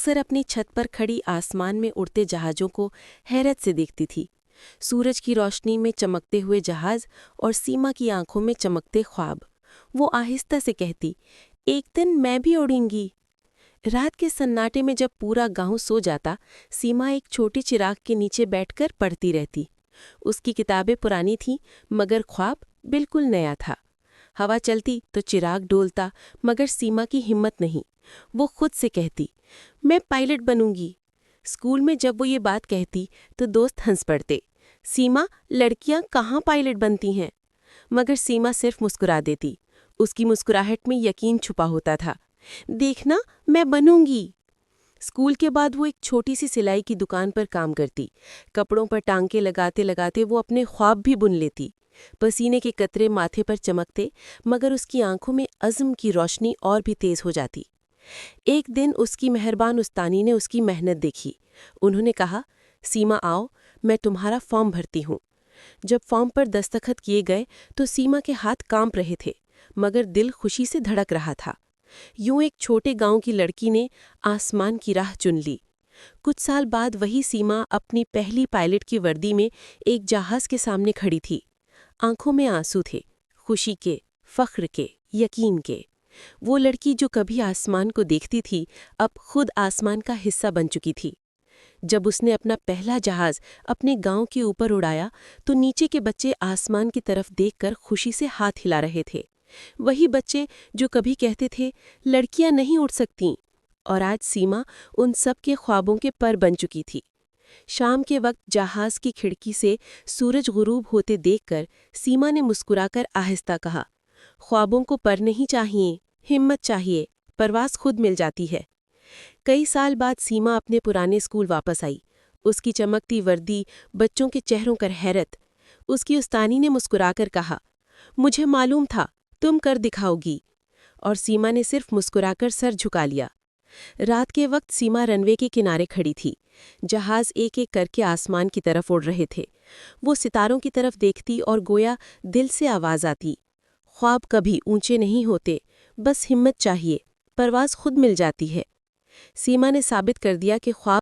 अक्सर अपनी छत पर खड़ी आसमान में उड़ते जहाज़ों को हैरत से देखती थी। सूरज की रोशनी में चमकते हुए जहाज़ और सीमा की आंखों में चमकते ख्वाब। वो आहिस्ता से कहती, एक दिन मैं भी उड़ूंगी। रात के सन्नाटे में जब पूरा गांव सो जाता, सीमा एक छोटे चिराग के नीचे बैठकर पढ़ती रहती। उसकी किताबें पुरानी थीं, मगर ख्वाब बिल्कुल नया था। हवा चलती तो चिराग डोलता, मगर सीमा की हिम्मत नहीं। वो खुद से कहती, मैं पायलट बनूंगी। स्कूल में जब वो ये बात कहती तो दोस्त हंस पड़ते, सीमा, लड़कियां कहाँ पायलट बनती हैं। मगर सीमा सिर्फ मुस्कुरा देती। उसकी मुस्कुराहट में यकीन छुपा होता था। देखना, मैं बनूंगी। स्कूल के बाद वो एक छोटी सी सिलाई की दुकान पर काम करती। कपड़ों पर टांके लगाते लगाते वो अपने ख्वाब भी बुन लेती। पसीने के कतरे माथे पर चमकते, मगर उसकी आंखों में अज़्म की रोशनी और भी तेज हो जाती। एक दिन उसकी मेहरबान उस्तानी ने उसकी मेहनत देखी। उन्होंने कहा, सीमा आओ, मैं तुम्हारा फॉर्म भरती हूँ। जब फॉर्म पर दस्तखत किए गए तो सीमा के हाथ कांप रहे थे, मगर दिल खुशी से धड़क रहा था। यूं एक छोटे गांव की लड़की ने आसमान की राह चुन ली। कुछ साल बाद वही सीमा अपनी पहली पायलट की वर्दी में एक जहाज के सामने खड़ी थी। आंखों में आंसू थे, खुशी के, फख्र के, यकीन के। वो लड़की जो कभी आसमान को देखती थी, अब खुद आसमान का हिस्सा बन चुकी थी। जब उसने अपना पहला जहाज अपने गांव के ऊपर उड़ाया तो नीचे के बच्चे आसमान की तरफ देखकर खुशी से हाथ हिला रहे थे। वही बच्चे जो कभी कहते थे, लड़कियां नहीं उड़ सकतीं, और आज सीमा उन सब के ख्वाबों के पर बन चुकी थी। शाम के वक्त जहाज की खिड़की से सूरज गुरूब होते देखकर सीमा ने मुस्कुराकर आहिस्ता कहा, ख्वाबों को पर नहीं चाहिए, हिम्मत चाहिए, परवाज़ खुद मिल जाती है। कई साल बाद सीमा अपने पुराने स्कूल वापस आई। उसकी चमकती वर्दी, बच्चों के चेहरों पर हैरत। उसकी उस्तानी ने मुस्कुराकर कहा, मुझे मालूम था तुम कर दिखाओगी। और सीमा ने सिर्फ मुस्कुराकर सर झुका लिया। रात के वक्त सीमा रनवे के किनारे खड़ी थी। जहाज एक एक करके आसमान की तरफ उड़ रहे थे। वो सितारों की तरफ देखती और गोया दिल से आवाज़ आती, ख्वाब कभी ऊंचे नहीं होते, बस हिम्मत चाहिए, परवाज़ खुद मिल जाती है। सीमा ने साबित कर दिया कि ख्वाब